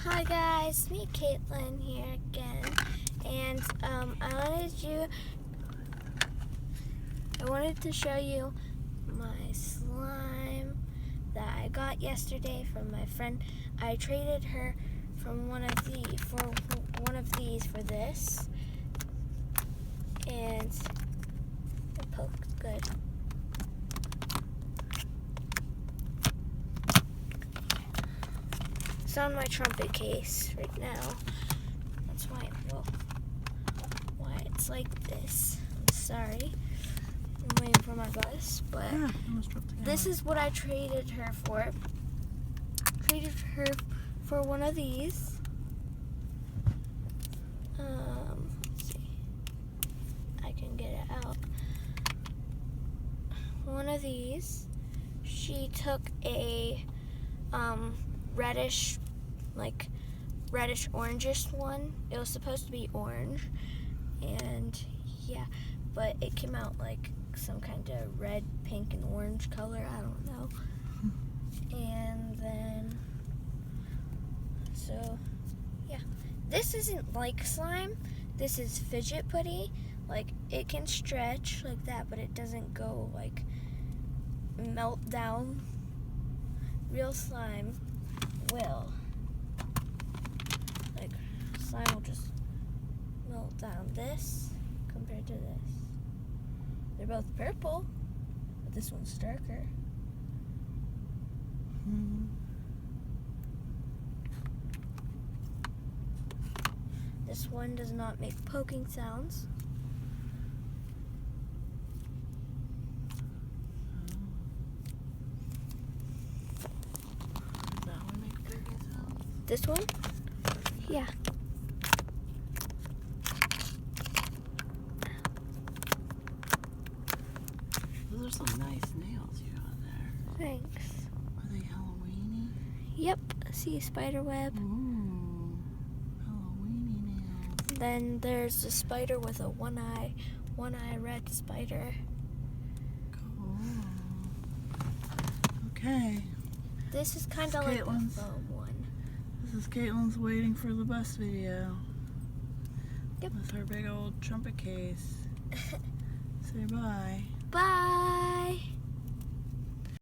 Hi guys, me Caitlin here again, and I wanted to show you my slime that I got yesterday from my friend. I traded her from one of these for this, and it poked good. It's on my trumpet case right now. That's why it's like this. I'm sorry. I'm waiting for my bus, but this is what I traded her for. Traded her for one of these. Let's see. I can get it out. One of these. She took a reddish orangish one. It was supposed to be orange, and yeah, but it came out like some kind of red, pink, and orange color. I don't know. And then, so yeah, this isn't like slime. This is fidget putty. Like, it can stretch like that, but it doesn't go like melt down. Real slime will. Like, slime will just melt down. This compared to this. They're both purple, but this one's darker. This one does not make poking sounds. Does that one make poking sounds? This one? Yeah. Those are some nice nails you got there. Thanks. Are they Halloweeny? Yep. See a spider web. Ooh, Halloweeny nails. Then there's a spider with a one eye red spider. Cool. Okay. This is kind of like the Caitlin's. foam one. This is Caitlin's waiting for the bus video. Yep. With her big old trumpet case. Say bye. Bye.